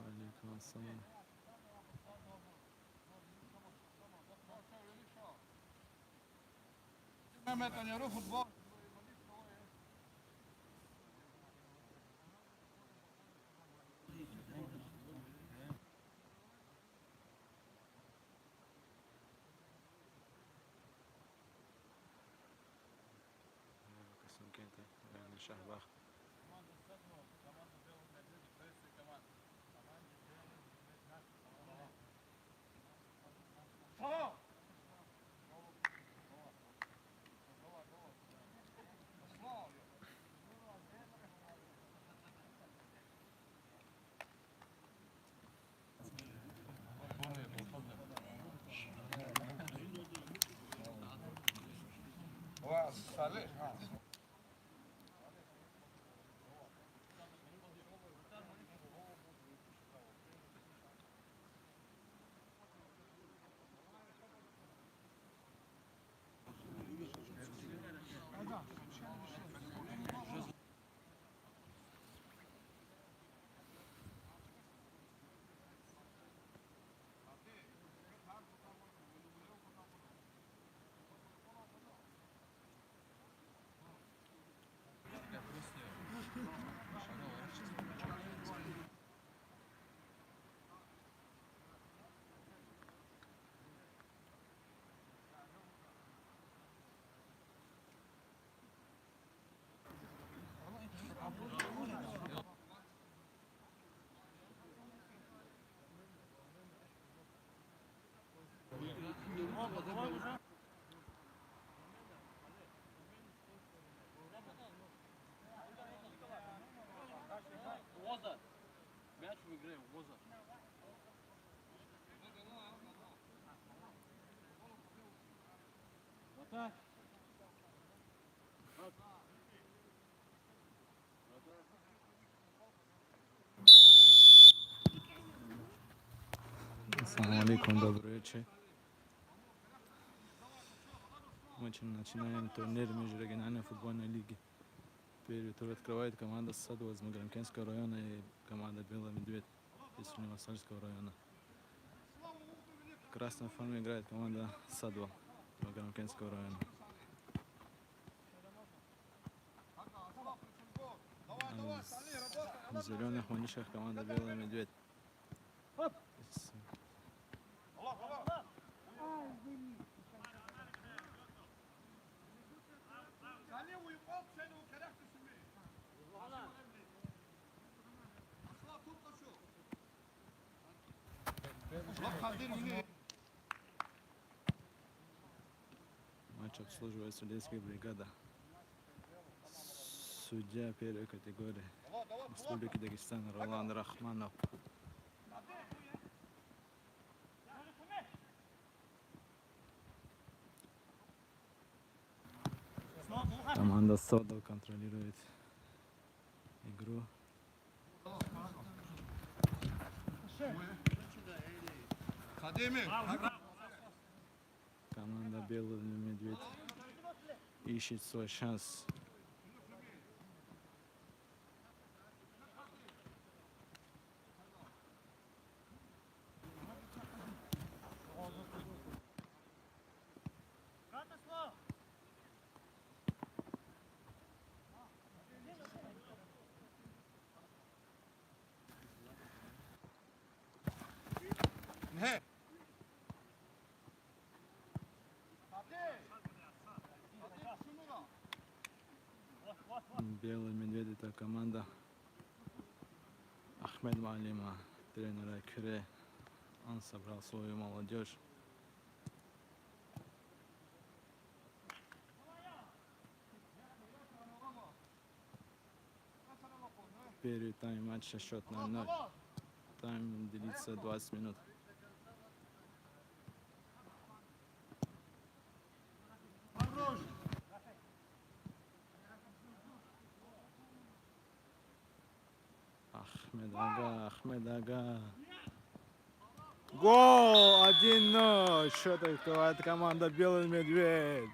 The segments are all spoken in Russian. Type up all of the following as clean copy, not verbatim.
Aleyküm selam. Mehmet oynuyor futbol. Kasım kenti. Yani Şahbah. Tamam. Salih. Assalamu alaikum, dobro večer. Начинаем турнир межрегиональной футбольной лиги. Первый тур открывает команда Садова из Маграмкенского района и команда Белый Медведь из Средневоссальского района. В красной форме играет команда Садова Маграмкенского района. В зеленых манишках команда Белый Медведь. Матч обслуживает судейская бригада. Судья первой категории Республики Дагестан Ролан Рахманов. Команда Содо контролирует игру. Команда Белый Медведь ищет свой шанс. Белый Медведь — это команда Ахмед Малима, тренера Кюре. Он собрал свою молодежь Первый тайм матча счет 0-0. Тайм длится 20 минут. Ахмед Ага. Гол! 1-0. Счет открывает команда «Белый медведь».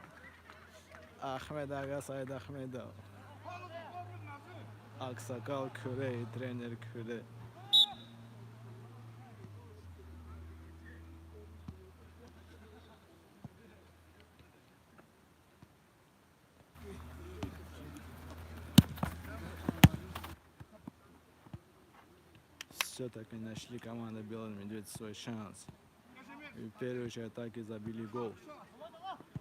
Ахмед Ага, Саид Ахмедов. Аксакал Küre и тренер Küre. Все-таки нашли команда «Белый медведь» свой шанс. И в первой же атаке забили гол.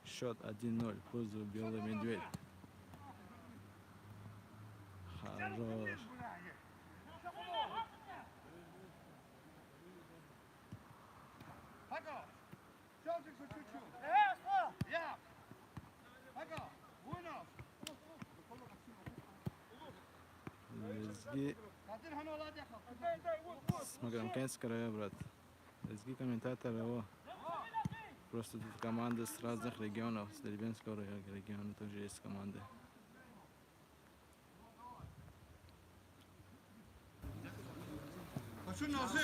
Счет 1-0 в пользу «Белый медведь». Хорош. Лезги с Маграмкенского района, брат. Лезги комментатор его. Просто тут команды с разных регионов. С Дербенского региона тоже есть команды.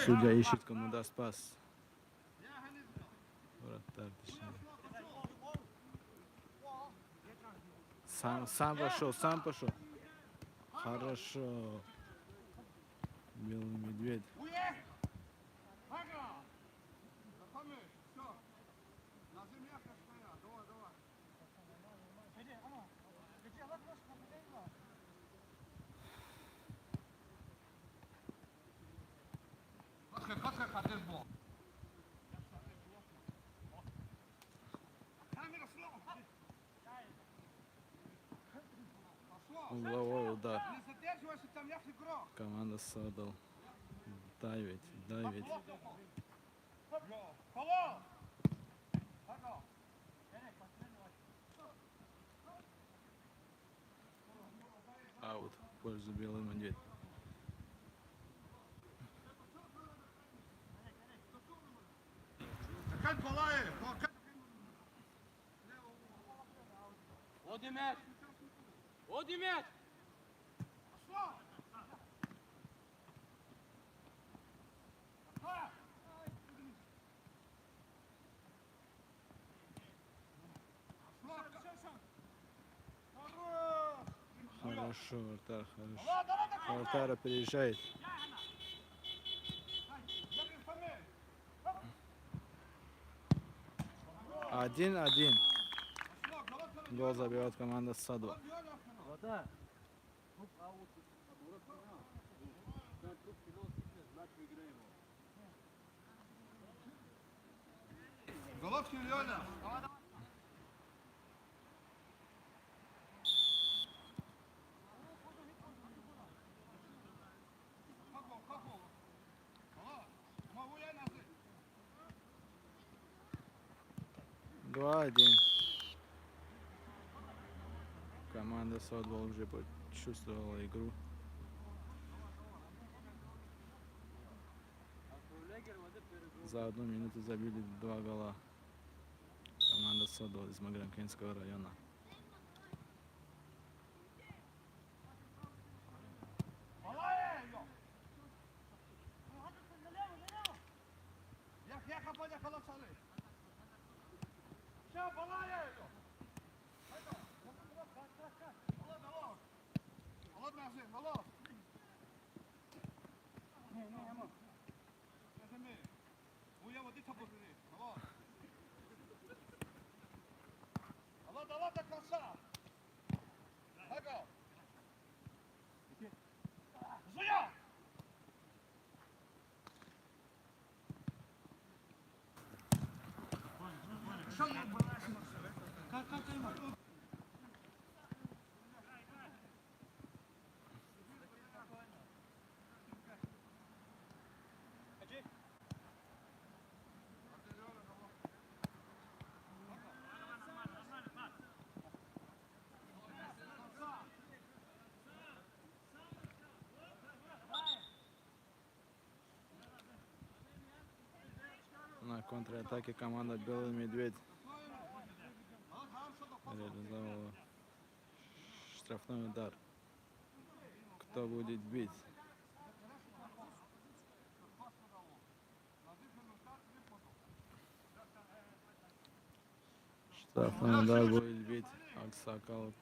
Судья ищет, кому даст пас. Вратарь, точнее. Сам пошел. Хорошо. Белый медведь. Угловой удар. Команда Садал. Давить. Аут в пользу Белый медведь. Оди мяч! Хорошо, вратарь, хорошо. Вратарь переезжает. Один. Гол забивает команда Саду. Головкин Лёля. Два-один. Команда Садвол уже почувствовала игру. За 1 минуту забили 2 гола. Команда Садвол из Маграмкенского района. На контратаке команда «Белый медведь» реализовала штрафной удар. Кто будет бить? Штрафной удар будет бить Аксакал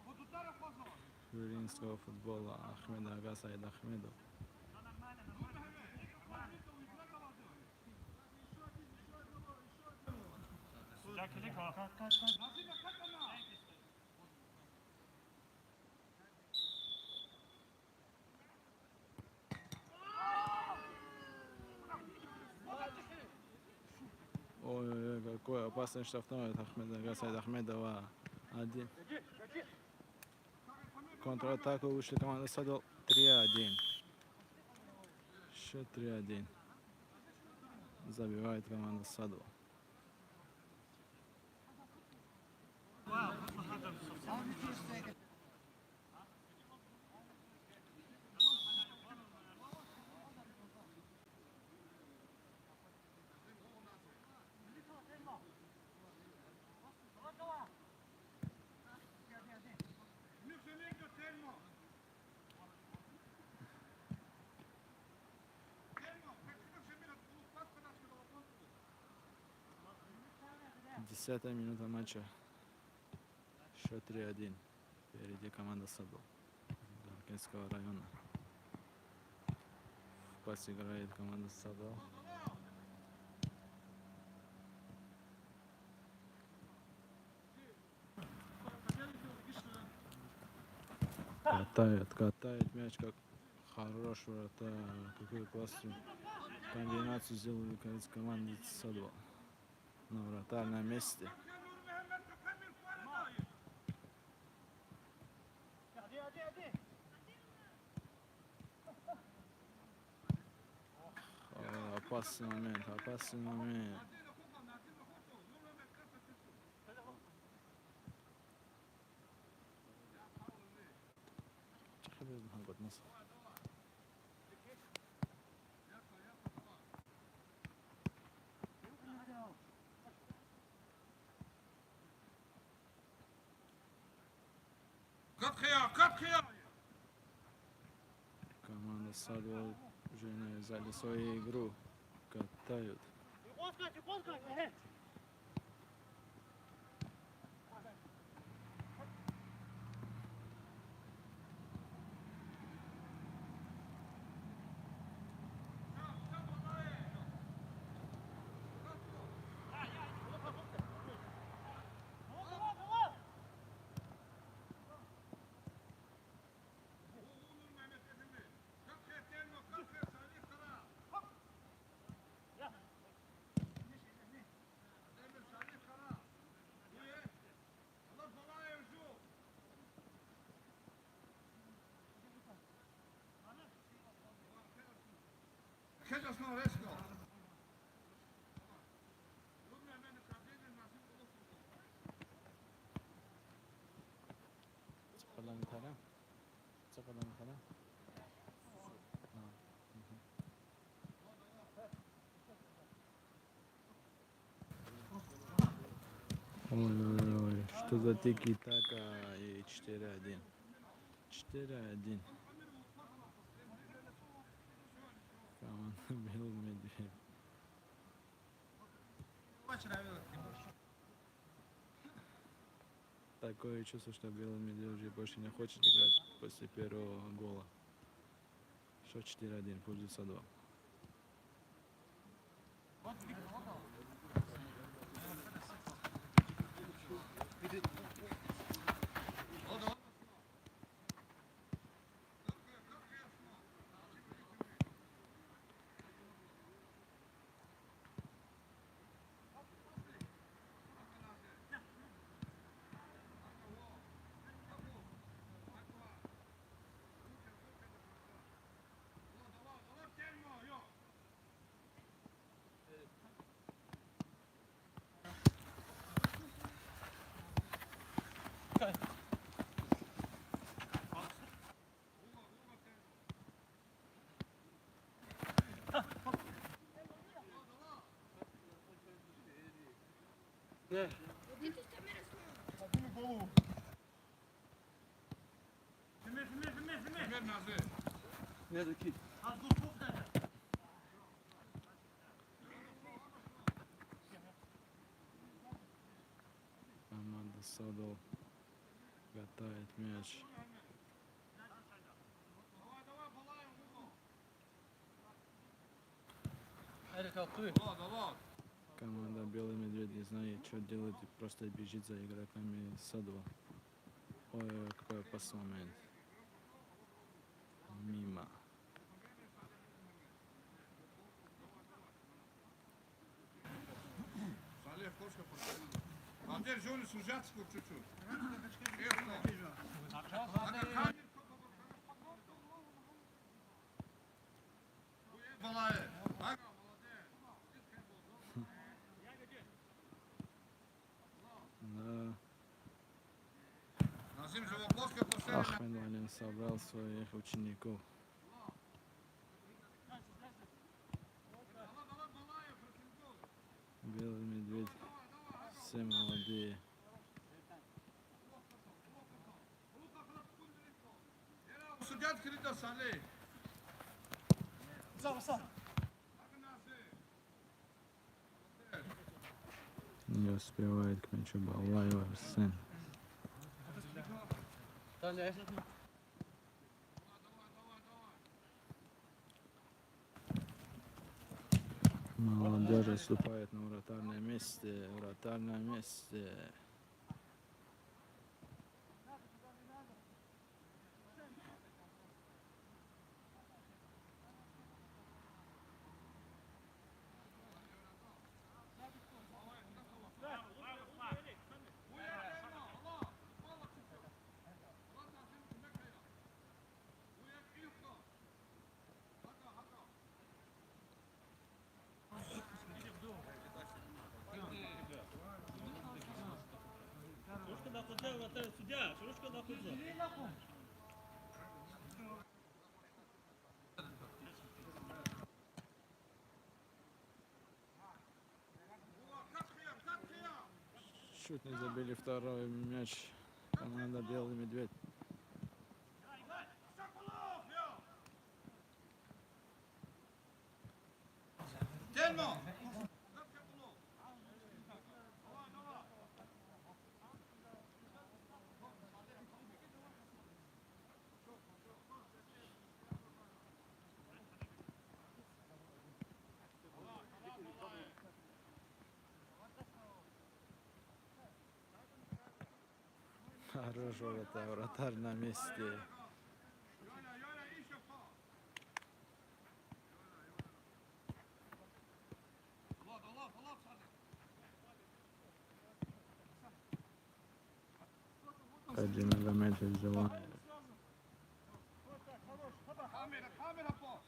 журинского футбола Ахмед Ага Саид Ахмедов. Ой-ой-ой, какой опасный штрафной от Ахмеда Ага Саида Ахмедова. Один. Контратаку вышли команда Садо 3-1. Счет 3-1. Забивает команда Садо. Десятая минута матча. Счет 3-1. Впереди команда Садо Гаркинского района. В пасе играет команда Садо. Катает мяч, как хорош вратарь. Какую классную комбинацию сделали команды Садо. Но вратарь на месте. Опасный момент, опасный момент. Команда Садо уже навязали свою игру. Катают. Ой-ой-ой, что за тики-така и 4-1. 4-1. Команда «Белый медведь». Такое чувство, что «Белый медведь» уже больше не хочет играть после первого гола. Счет 4-1, пользу Садо. Emir Nazır. Команда Садо катает мяч. Давай. Команда Белый Медведь не знает, что делать, и просто бежит за игроками Садо. Ой, какой опасный момент. Мимо. Salih koş kapı. Amca şöyle sıcak sıkı çocuk. Да. Назим Живоплоска поставил. Ахмед Валин собрал своих учеников. Белый Медведь. Все молодые. Sıcak kırıda Salih. Не успевает к мячу Балаева Арсен. Молодежь выступает на вратарном месте. Вратарном месте. Чуть не забили второй мяч. Команда Белый Медведь. Gelme. Хорош вратарь на месте. Один момент взяла. Kamera pas.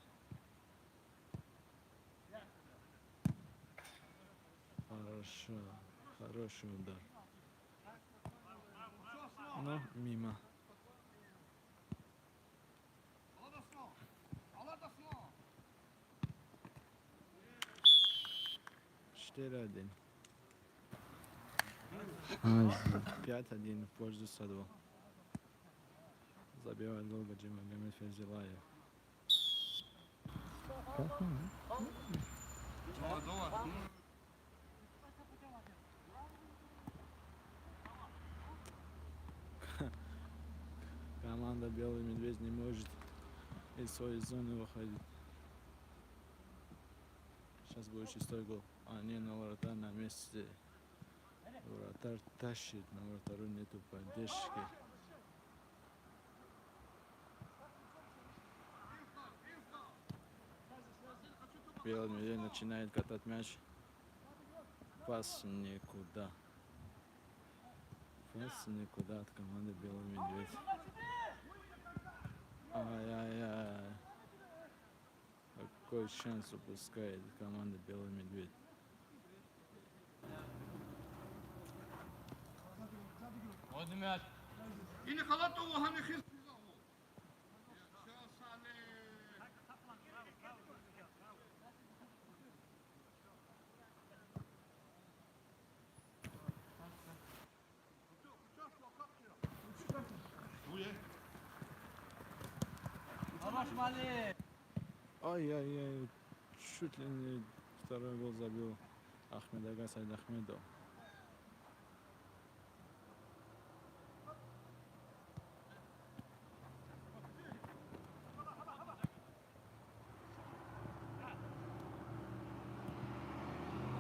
Хорошо. Хороший удар. Но мимо. Aladasın. 4-1. 5-1 в пользу Садо. Забивает гол Гаджимагомед Ферзилаев. Давай. Команда Белый Медведь не может из своей зоны выходить. Сейчас будет 6-й гол. Они на вратарь на месте. Вратарь тащит, на вратарю нету поддержки. Белый Медведь начинает катать мяч. Пас никуда. Пас никуда от команды Белый Медведь. Ай-яй-яй. Какой шанс упускает команда Белый Медведь. Hadi мяч. Yine kalat o hani hız. Ай-яй-яй, чуть ли не второй гол забил Ахмедага Сайдахмедов.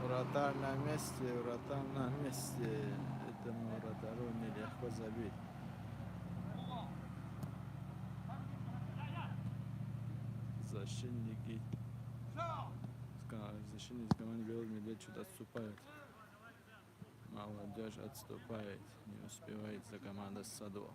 Вратарь на месте, вратарь на месте. Этому вратарю нелегко забить. Защитники, защитник команды Белый Медведь чуть отступает. Молодежь отступает, не успевает за командой Садова.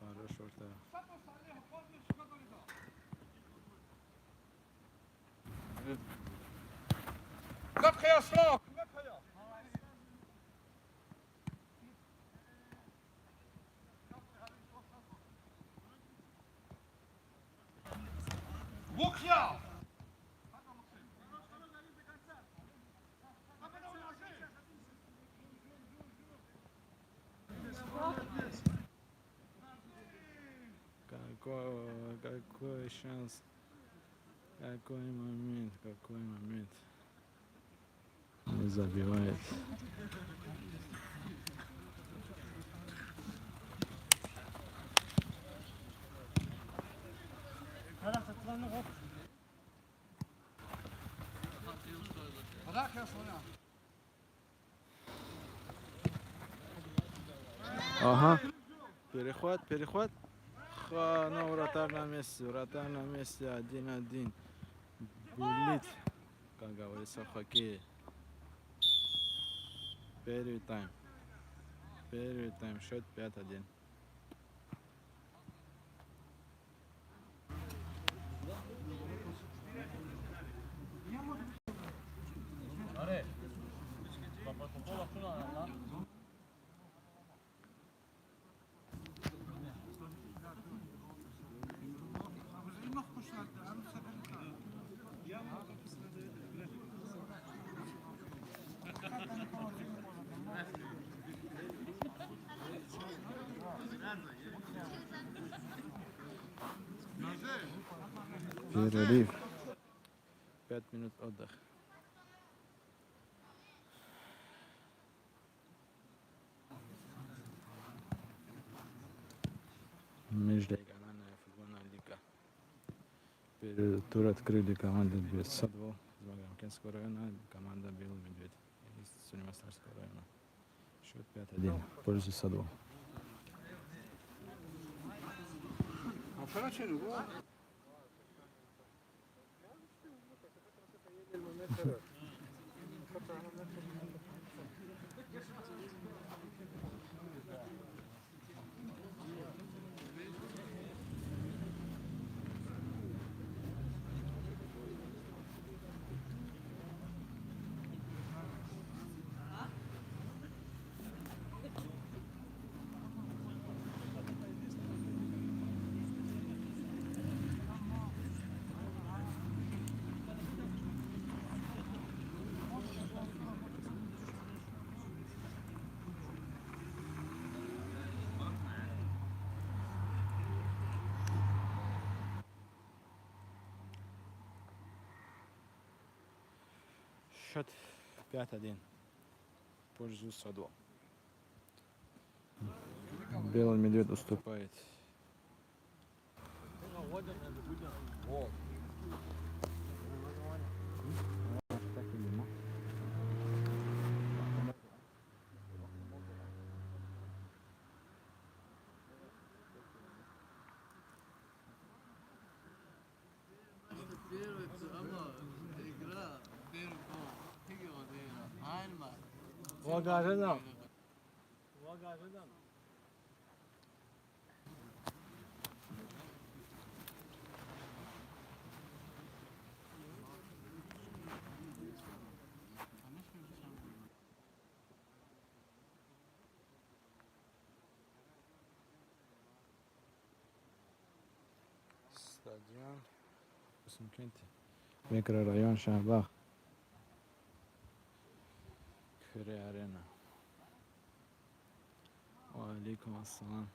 Хорош орта. Lapkaya slag! Lukja! Какой шанс, какой момент, какой момент. Не забивает. Ага. Перехват, перехват. Ну, вратарь на месте, 1-1. Булит, как говорится в хоккее. Первый тайм. Счет 5-1. Перерыв. 5 минут отдых. Межрегиональная футбольная лига. Первый тур открыли команды Садво из Маграмкенского района, команда Белый Медведь из Сулеймастарского района. Счет 5-1 в пользу Садво. Счет 5-1 в пользу Садво. Белый Медведь уступает. واقعا استاديوم اسم كنتي ميكرو ريون شهباخ كوري أرينا. وعليكم السلام.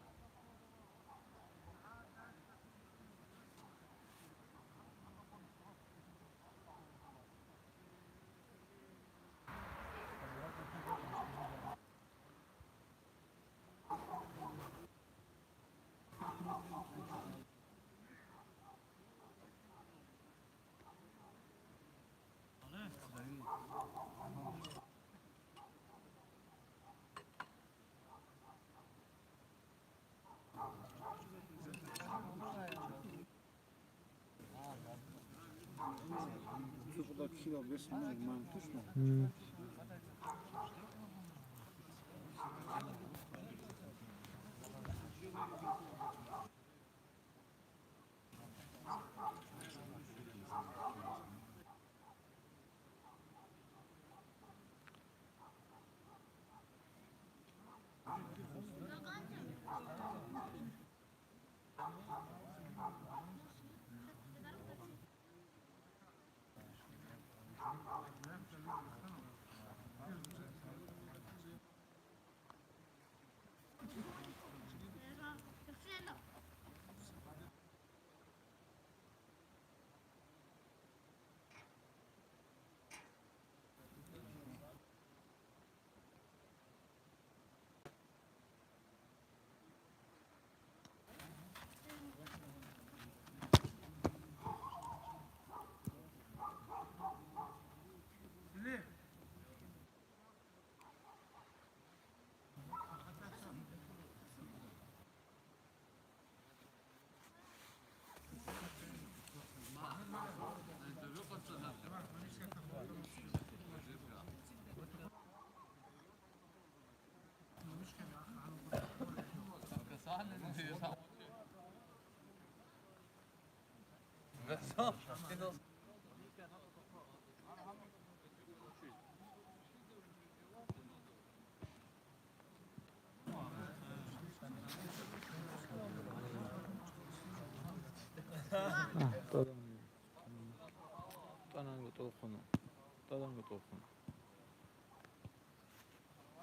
طالما توخن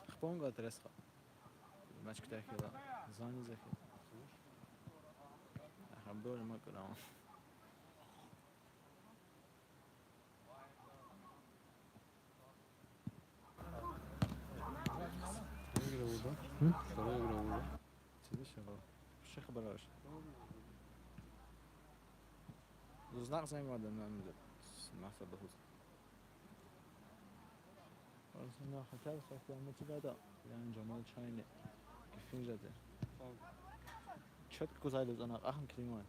خبونغا ترسخة ماشك تاكيلا زاني زكي أحبول ما كلام تدي شغل الشيخ بلاش زناق زي ما بدنا نعمل نحسب بخصوص أرسلنا خطر سكتة متجدة يعني جمال شاينة كيفين جده شد كوزايلز أنا أهم كلمات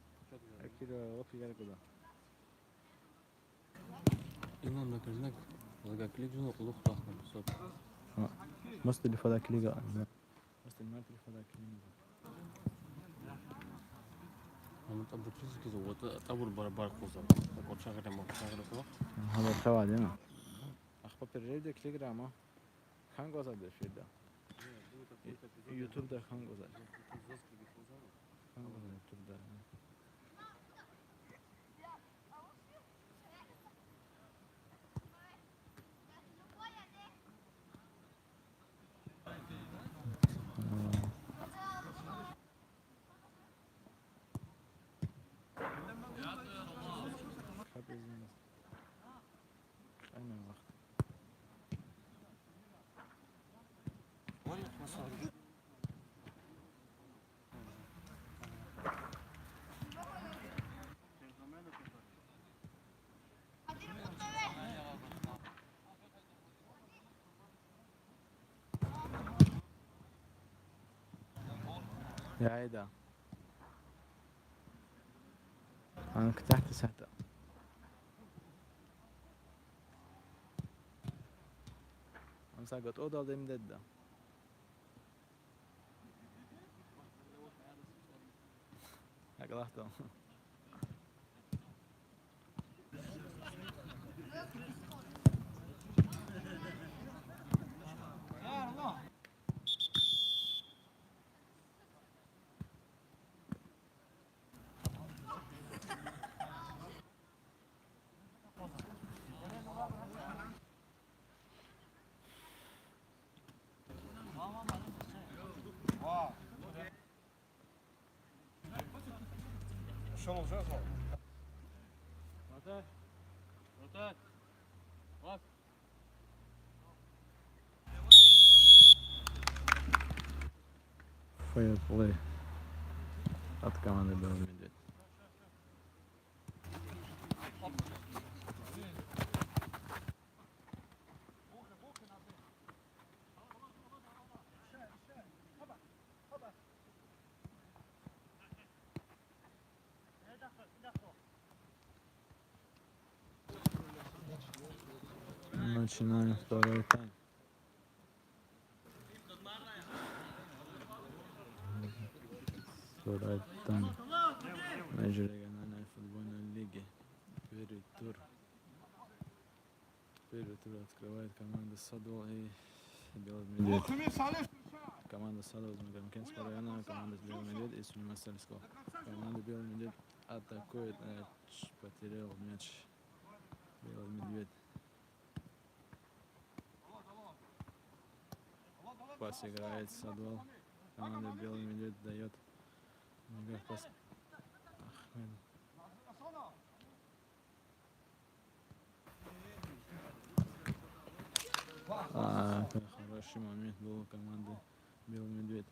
أكيد وفي غير كذا إنهم نكرناك وذاك كليك جنو قلوخ راحنا بصوت مست اللي فدا كليجا مست المات اللي فدا كليجا هم تبغى تشوف كذا وتابور بربار خوزا تقول شغلة ما شغلة كذا هذا توا دينا أخبار الريدة كليجا ما خان قصد ده في ده يوتيوب ده خان قصد يوتيوب ده يا عيدا أنا كتحت سهتة أنا Sagat odal dem dedda. Aglahtam. Шел уже, зал. Вратарь. Вратарь. Пас. Fair play от команды Белый Медведь. Начинаем второй тайм. Второй тайм. Межрегиональной футбольной лиги. Первый тур. Первый тур открывает команда Садол и Белый Медведь. Хмель Салев. Команда Садол из Маграмкентского района, команда Белый Медведь из Сулейман-Сальского. Команда Белый Медведь атакует, потерял мяч. Белый Медведь. Пас играет Садол. Команда Белый Медведь дает. Нога пас. Ахмед. Хороший момент был у команды Белый Медведь.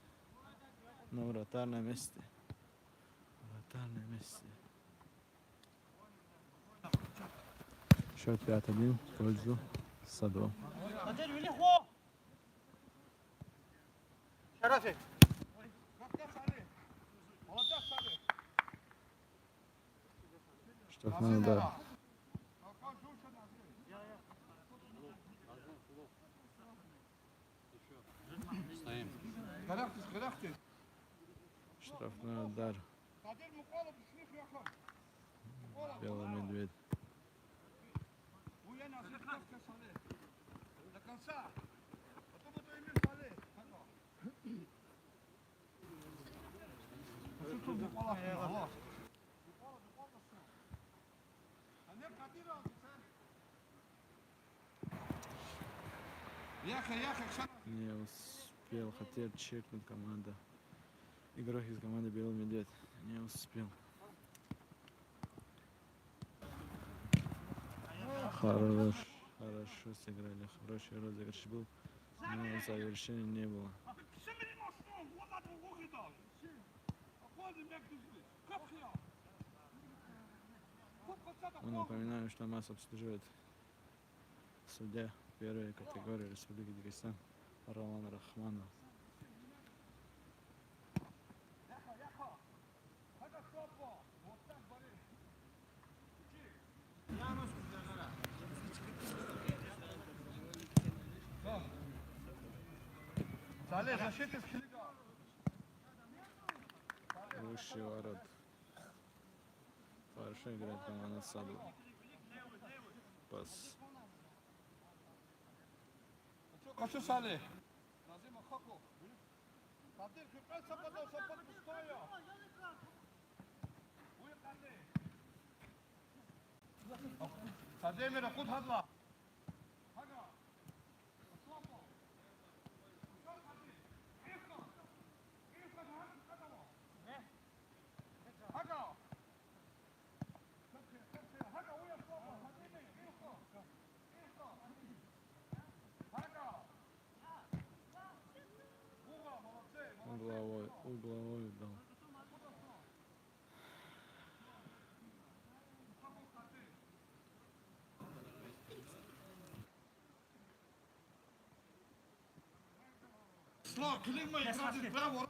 Но вратарь на месте. Вратарь на месте. Счет 5-1 в пользу Садо. Шарафик. Молодец, Салев. Штрафной удар. Стоим. Гарахтис. Штрафной удар. Белый Медведь. До конца. Потом это имеет Салев. Не успел, хотел чекнуть команда. Игрок из команды Белый Медведь. Не успел. Хорошо сыграли. Хороший розыгрыш был. Но завершения не было. Напоминаю, что нас обслуживает судья первой категории Республики Дагестан Ролан Рахманов. Салев, защиты с Высший ворот. Хорошо играет команда Саду. Пас. Хочу Салев. Kadir Küpret sapadan sapat Mustafa. Buyur Kadir. Kadir mi rakut hadla. Haga. Mustafa. Haga. Haga uya Mustafa. Угловой дал. Слава, климма играет право.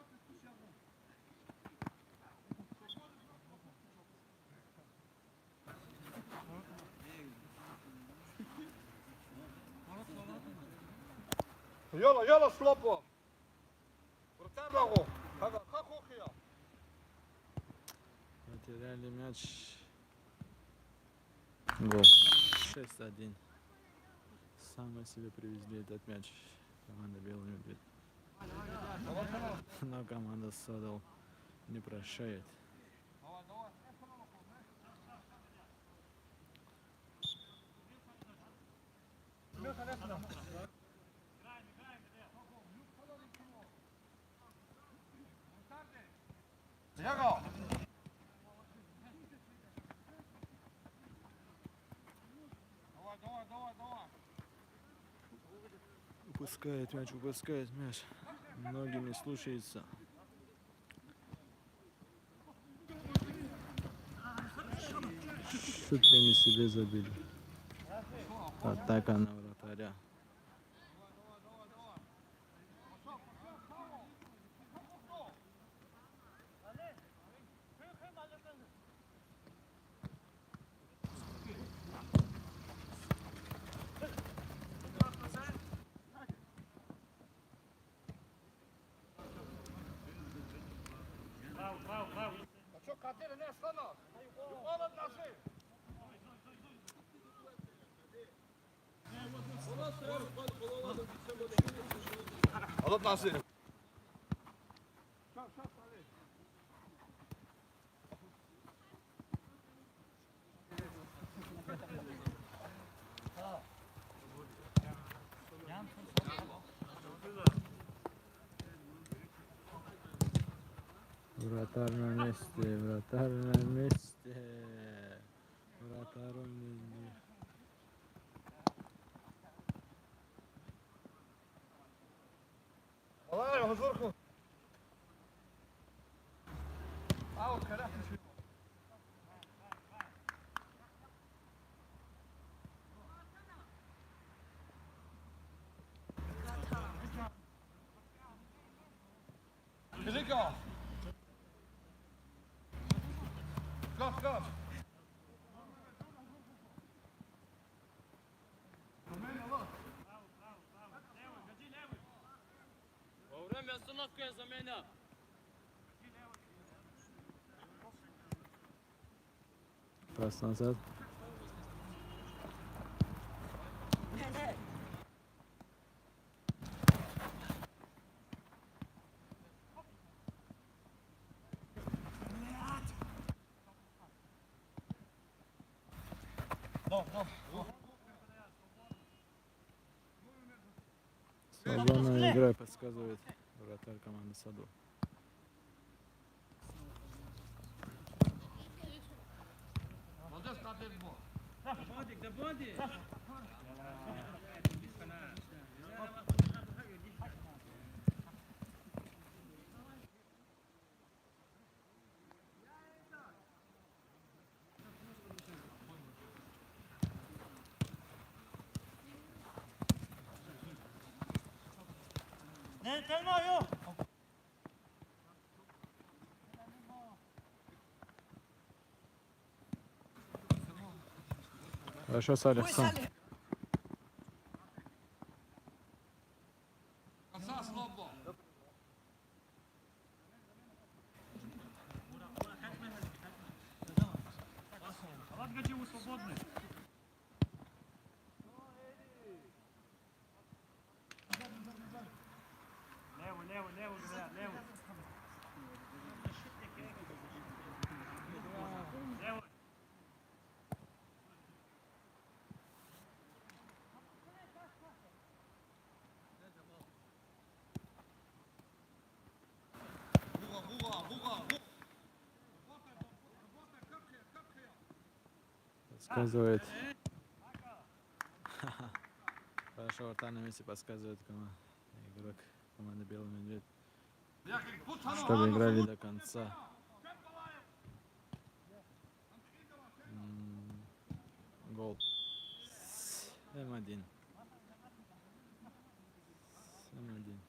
يلا يلا слабо. Вратар лаго. Как охия? Потеряли мяч. Гол. 6-1. Сами себе привезли этот мяч. Команда Белый Медведь. Но команда Садл не прощает. Яго. Давай. Упускает мяч. Ноги не слушаются. Шут они себе забили. Атака на вратаря. А что, Катя, не останов? Холод ножи. Холод ножи. Вратарь на месте. Вратарь на месте. Вратарь не... Давай, хузурку. Аут, когда? Велико. Газ. Во время остановки я заменял. Пас назад. Свободная игра, подсказывает вратарь команды Саду. Молодец, Катя, бо. Хорошо, Салих, сам. Коса слабо. Подсказывает. Хорошо, вратарь на месте подсказывает игрок команды Белый Медведь, чтобы играли до конца. Гол. 7-1. 7-1.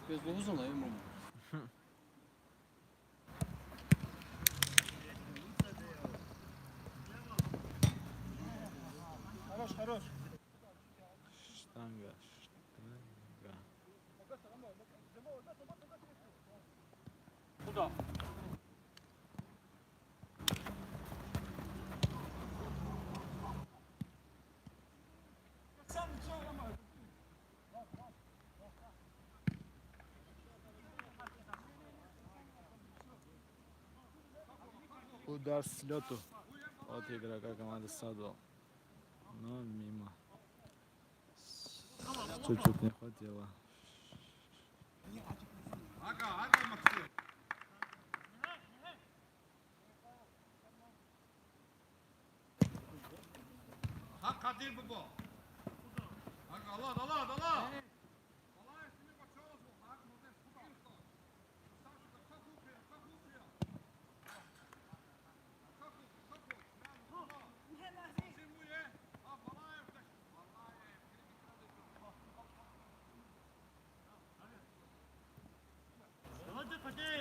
Bez uzun da imamo. Štanga. Куда? Uдар s ljotu od igrača komande Sadol. No, mimo. Čučut ne hvatila. Ага, Максим. Kadir baba. Allah, Allah, Allah.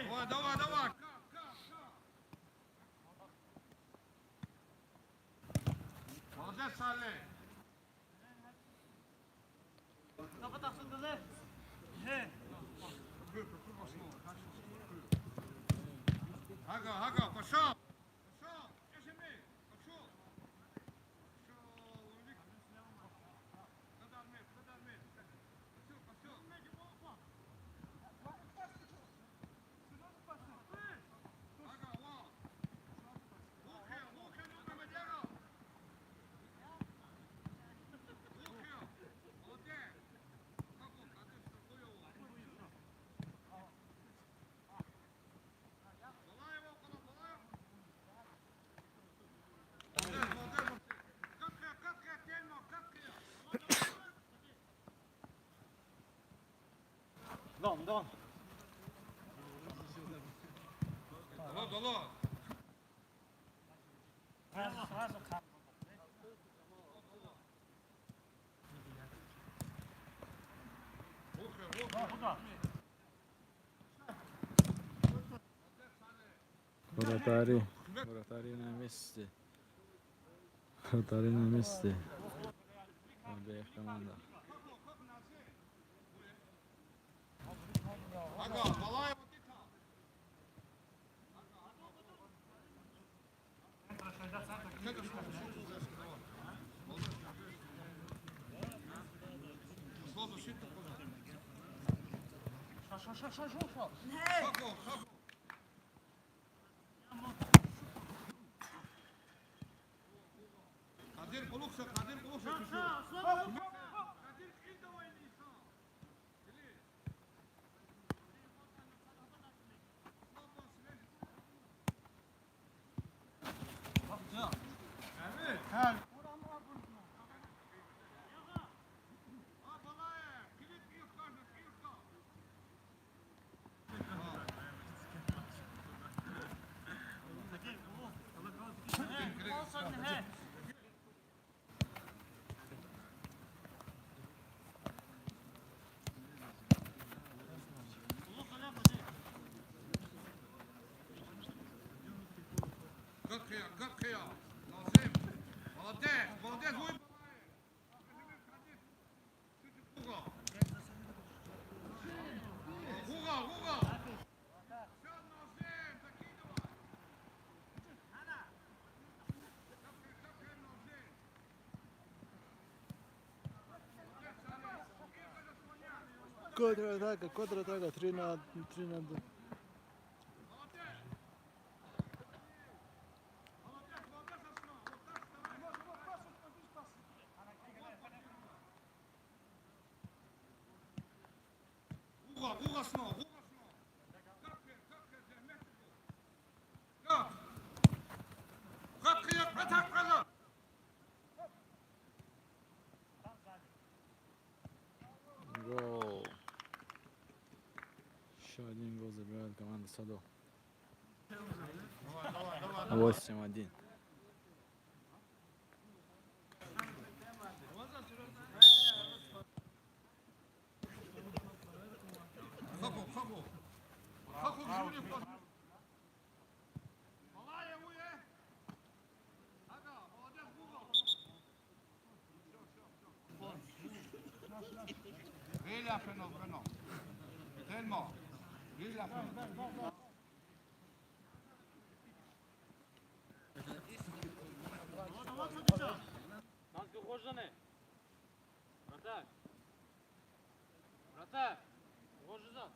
Давай, давай, давай. Молодец, Салли. Ага, пошел. Пошел. Пошел. Devam. Dalo. Вратари на месте. Вратари на месте. Обеих команда. Ага, Балаев. Kadir bulursa. Как я? Назим. Молодец, вы. Гуга. Контратака, 3 на 2. Уга снова. Как кыяк атак каза. Гол. Еще один гол забивает команда Садо. 8-1. Хаху жюри пас. Малая уе. Ага, молодец Гугл. Виля фено. Тельмо. Виля фено. Назгы хожаны. Вратарь. Вратарь. Хожызан.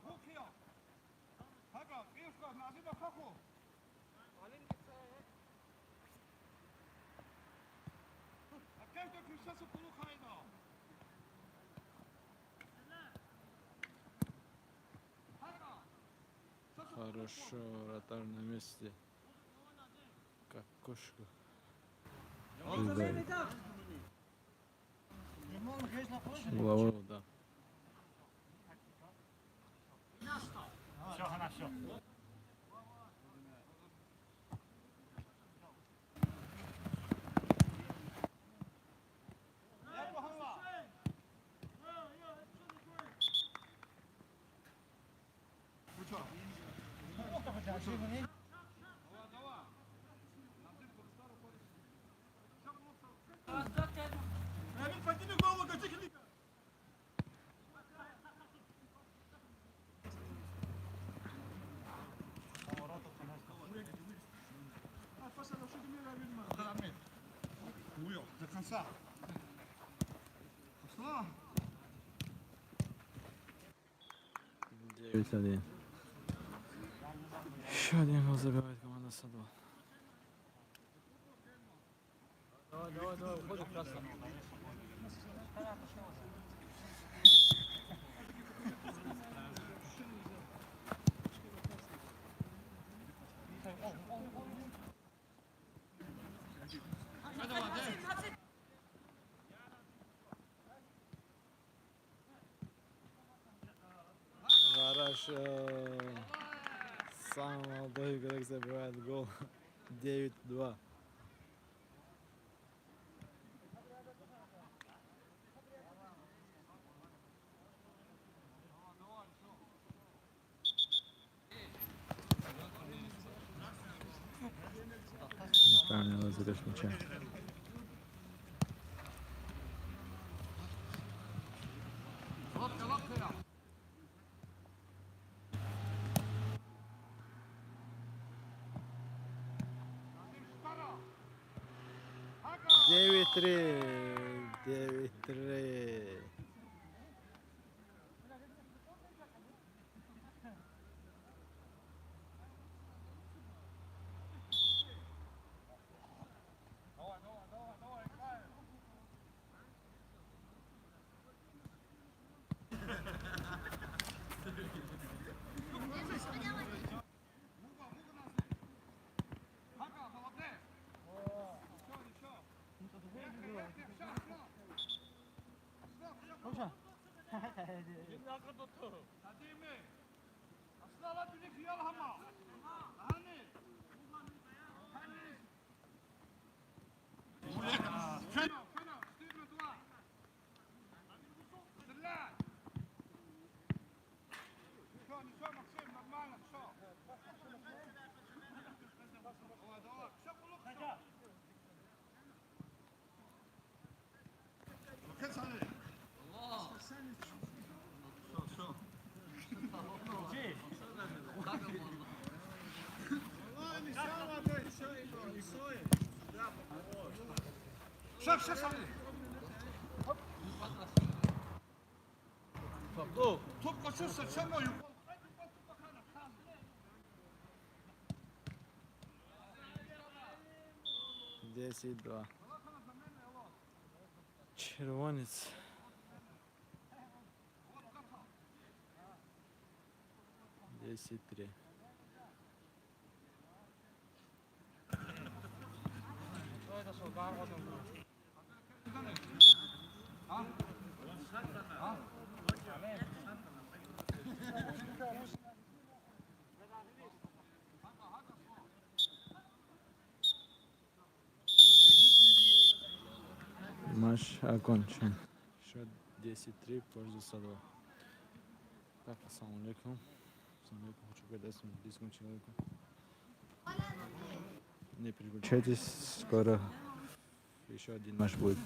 Хухио. Ага, Ивка, назима хаху. А как ты кричаться полухайно? Хорошо, вратарь на месте. Как кошка. Головой удар. Уйо, до конца. Пошла. 9-1. Еще один гол забивает команда Садо. Давай, уходи красно. Хорошо. Самый молодой игрок забивает гол. 9-2. Неправильный розыгрыш мяча. Лапка. 9-3. 9-3. сейчас. 너 톱 거쳤어. 참모 6번. 10-2. Червонець. Десять три. Матч окончен. Счет 10-3 в пользу Садова. Так, ассаламу алейкум. Хочу передать своему близкому человеку. Не переключайтесь, скоро еще один матч будет.